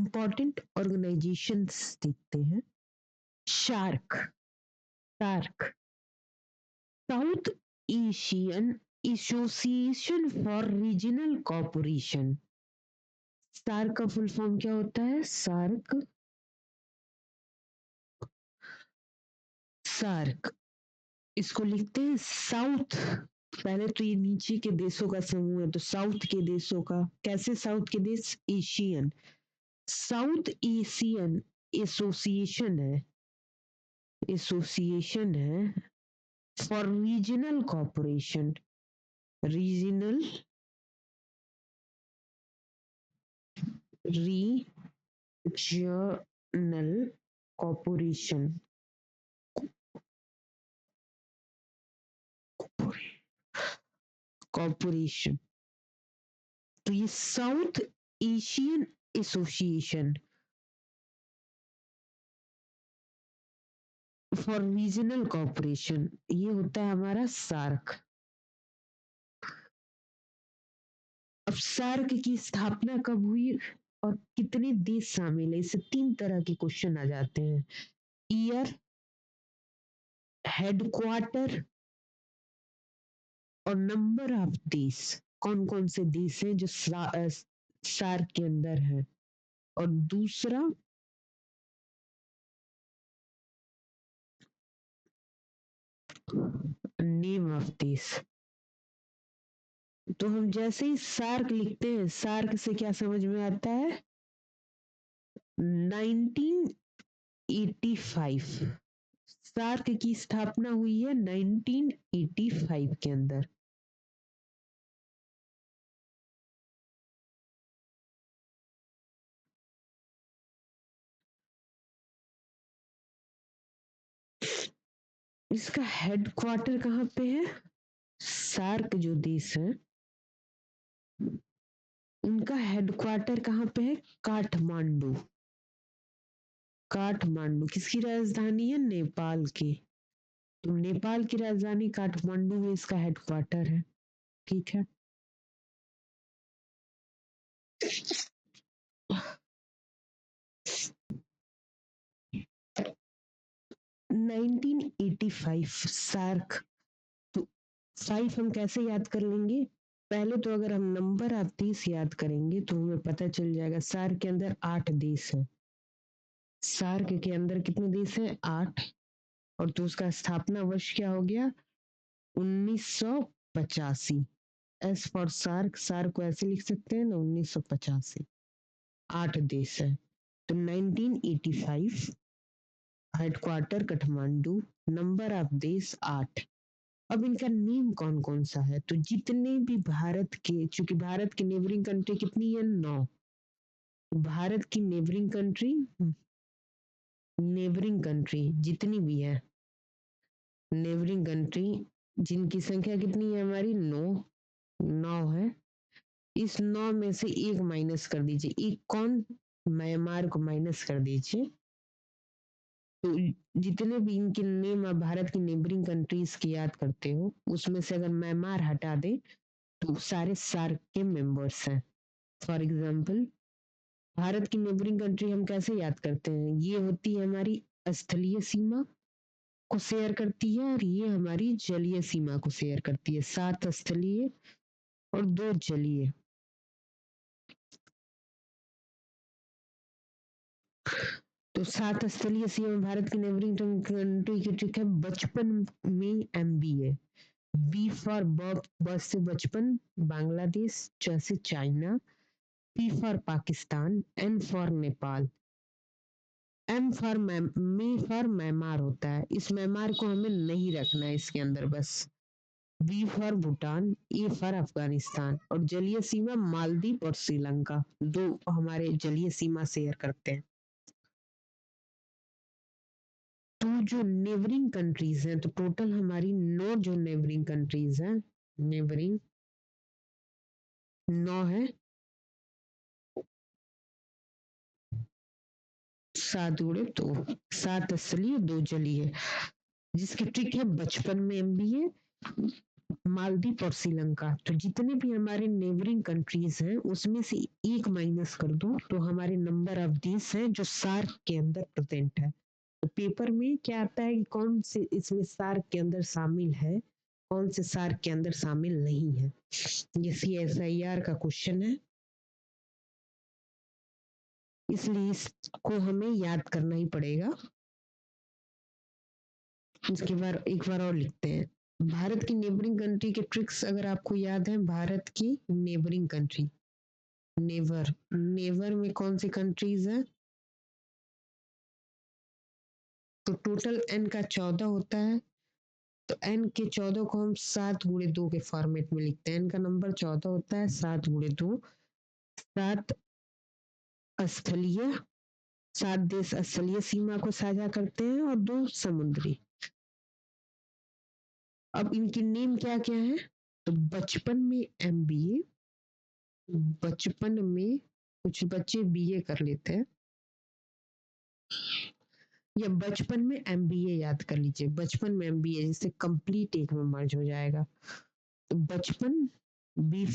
Important organisations देखते हैं। SAARC, SAARC, South Asian Association for Regional Cooperation. SAARC का full form क्या होता है? सार्क, सार्क इसको लिखते हैं साउथ, पहले तो ये नीचे के देशों का समूह है, तो साउथ के देशों का, कैसे साउथ के देश? एशियन, साउथ एशियन एसोसिएशन है, एसोसिएशन है for Regional cooperation, regional, regional cooperation, corporation. तो ये south Asian Association for Regional cooperation, ये होता है हमारा सार्क। अब सार्क की स्थापना कब हुई और कितने देश शामिल है? इससे 3 तरह के क्वेश्चन आ जाते हैं। ईयर, हेडक्वार्टर और नंबर ऑफ देश। कौन कौन से देश हैं जो सार्क के अंदर है? और दूसरा नेम ऑफ देश। तो हम जैसे ही सार्क लिखते हैं, सार्क से क्या समझ में आता है? 1985, सार्क की स्थापना हुई है 1985 के अंदर। इसका हेडक्वार्टर कहाँ पे है? सार्क जो देश है उनका हेडक्वार्टर कहाँ पे है? काठमांडू। काठमांडू किसकी राजधानी है? नेपाल की। तो नेपाल की राजधानी काठमांडू में इसका हेडक्वार्टर है। ठीक है। 1985 सार्क। तो 5 हम कैसे याद कर लेंगे? पहले तो अगर हम नंबर ऑफ देश याद करेंगे तो हमें पता चल जाएगा सार्क के अंदर 8 देश हैं। सार्क के अंदर कितने देश हैं? 8। और तो उसका स्थापना वर्ष क्या हो गया? 1985। एस फॉर सार्क, सार्क को ऐसे लिख सकते हैं ना, 1985। 8 देश है। तो 1985, हेडक्वार्टर काठमांडू, नंबर ऑफ देश 8। अब इनका नेम कौन कौन सा है? तो जितने भी भारत के, चूंकि भारत की नेबरिंग कंट्री कितनी है? 9। भारत की नेबरिंग कंट्री, नेबरिंग कंट्री जितनी भी है, नेबरिंग कंट्री जिनकी संख्या कितनी है हमारी? 9। 9 है। इस 9 में से एक माइनस कर दीजिए। एक कौन? म्यांमार को माइनस कर दीजिए। तो जितने भी इनके नेम आप भारत की नेबरिंग कंट्रीज की याद करते हो, उसमें से अगर म्यांमार हटा दे तो सारे सार्क के मेंबर्स हैं। फॉर एग्जाम्पल, भारत की नेबरिंग कंट्री हम कैसे याद करते हैं? ये होती है हमारी स्थलीय सीमा को शेयर करती है और ये हमारी जलीय सीमा को शेयर करती है। 7 स्थलीय और 2 जलीय। तो 7 स्थलीय सीमा भारत की नेबरिंग कंट्री की ट्रिक है। बचपन में MBA, बी फॉर बस से बचपन, बांग्लादेश, जैसे China, P for Pakistan, N for Nepal, M for Myanmar होता है। इस म्यांमार को हमें नहीं रखना है इसके अंदर बस। B for Bhutan, A for Afghanistan और जलीय सीमा मालदीव और श्रीलंका, 2 हमारे जलीय सीमा शेयर करते हैं। तो जो नेबरिंग कंट्रीज हैं, तो टोटल हमारी 9 जो नेबरिंग कंट्रीज हैं, नेबरिंग 9 है। 7 गुणे 2, 7 स्थलीय 2 जलीय, जिसकी ट्रिक है बचपन में MBA, मालदीव और श्रीलंका। तो जितने भी हमारे नेबरिंग कंट्रीज हैं उसमें से एक माइनस कर दो तो हमारे नंबर ऑफ देश हैं जो सार्क के अंदर प्रेजेंट है। तो पेपर में क्या आता है कि कौन से इसमें सार्क के अंदर शामिल है, कौन से सार्क के अंदर शामिल नहीं है। ये CSIR का क्वेश्चन है, इसलिए इसको हमें याद करना ही पड़ेगा। इसके बाद एक बार और लिखते हैं, भारत की नेबरिंग कंट्री के ट्रिक्स अगर आपको याद है, भारत की नेबरिंग कंट्री, नेवर नेवर में कौन सी कंट्रीज है, तो टोटल n का 14 होता है। तो n के 14 को हम 7 × 2 के फॉर्मेट में लिखते हैं। n का नंबर 14 होता है, 7 × 2, 7 स्थलीय, 7 देश स्थलीय सीमा को साझा करते हैं और 2 समुद्री। अब इनकी नेम क्या क्या है, तो बचपन में MBA, बचपन में कुछ बच्चे BA कर लेते हैं, या बचपन में MBA याद कर लीजिए, बचपन में MBA जिससे कंप्लीट एक में मर्ज हो जाएगा। तो बचपन, बी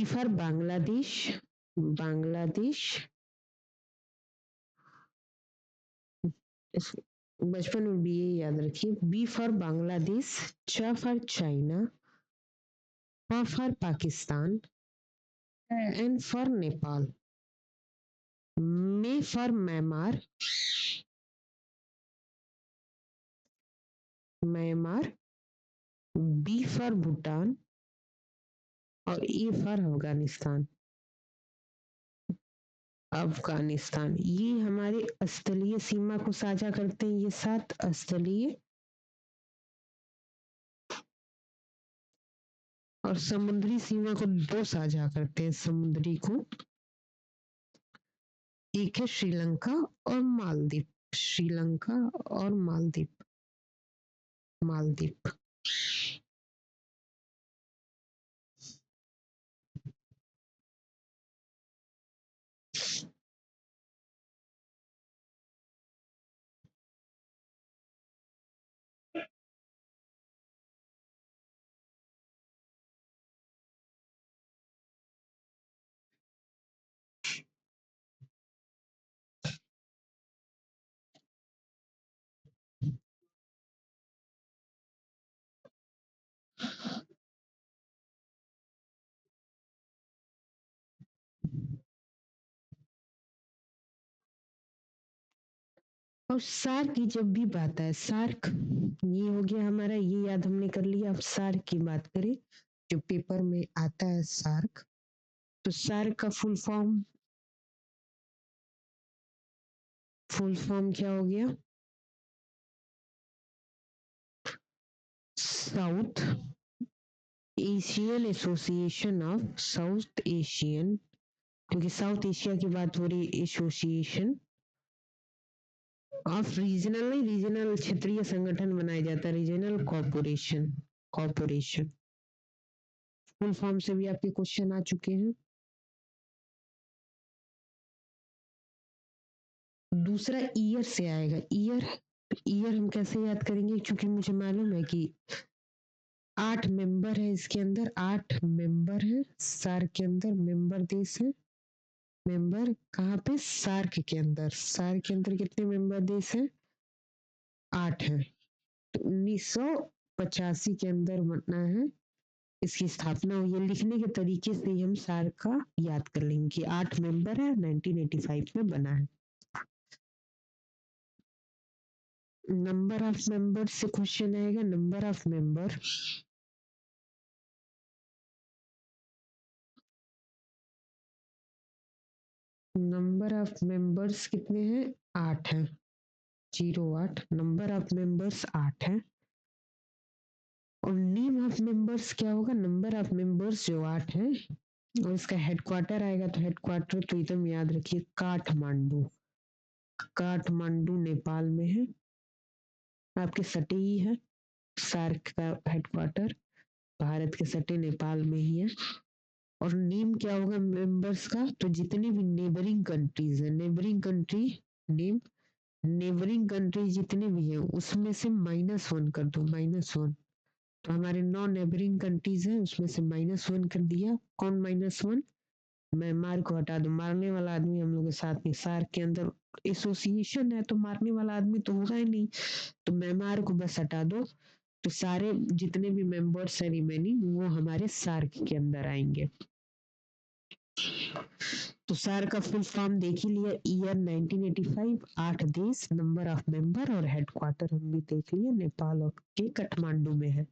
फॉर बांग्लादेश, बांग्लादेश, बचपन में BA याद रखिए। बी फॉर बांग्लादेश, च फॉर चाइना, प for Pakistan, N for Nepal, M for Myanmar, Myanmar, B for Bhutan और ए फॉर अफगानिस्तान। अफगानिस्तान ये हमारे स्थलीय सीमा को साझा करते हैं, ये 7 स्थलीय और समुद्री सीमा को 2 साझा करते हैं, समुद्री को, एक है श्रीलंका और मालदीव, श्रीलंका और मालदीव, मालदीव। और सार्क की जब भी बात है, सार्क ये हो गया हमारा, ये याद हमने कर लिया। अब सार्क की बात करें जो पेपर में आता है सार्क, तो सार्क का फुल फॉर्म क्या हो गया, south Asian association of south Asian, क्योंकि साउथ एशिया की बात हो रही, एसोसिएशन ऑफ रीजनल, नहीं रीजनल क्षेत्रीय संगठन बनाया जाता है, regional corporation, corporation. Full form से भी आपके क्वेश्चन आ चुके हैं। दूसरा ईयर से आएगा, ईयर, ईयर हम कैसे याद करेंगे, क्योंकि मुझे मालूम है कि 8 मेंबर है इसके अंदर, 8 मेंबर है सार्क के अंदर, मेंबर देश है, मेंबर कहाँ पे, सार्क के अंदर, सार्क के अंदर कितने मेंबर देश हैं, 8 है। तो 1985 के अंदर बनना है, इसकी स्थापना हुई है। लिखने के तरीके से ही हम सार्क का याद कर लेंगे कि 8 मेंबर है, 1985 में बना है। नंबर ऑफ मेंबर से क्वेश्चन आएगा, number of member, number of members कितने हैं, 8 हैं, 08, नंबर ऑफ मेंबर्स 8 है। और नेम ऑफ मेंबर्स क्या होगा, नंबर ऑफ मेंबर्स जो 8 है और इसका हेडक्वार्टर आएगा, तो हेडक्वार्टर तो एकदम याद रखिए, काठमांडू, काठमांडू नेपाल में है, आपके सटे ही है। सार्क का हेडक्वार्टर भारत के सटे नेपाल में ही है। और नेम क्या होगा मेंबर्स का, तो जितने भी नेबरिंग कंट्रीज है, neighbouring country name, neighbouring country जितने भी है उसमें से -1 कर दो, -1। तो हमारे 9 नेबरिंग कंट्रीज है उसमें से -1 कर दिया। कौन -1? म्यांमार को हटा दो, मारने वाला आदमी हम लोग के साथ में सार्क के अंदर एसोसिएशन है तो मारने वाला आदमी तो होगा ही नहीं, तो म्यांमार को बस हटा दो। तो सारे जितने भी मेंबर्स है रिमेनिंग वो हमारे सार्क के अंदर आएंगे। तो सार्क का फुल फॉर्म देख ही लिया, ईयर 1985, 8 देश, नंबर ऑफ मेंबर और हेडक्वार्टर हम भी देख लिए नेपाल और के काठमांडू में है।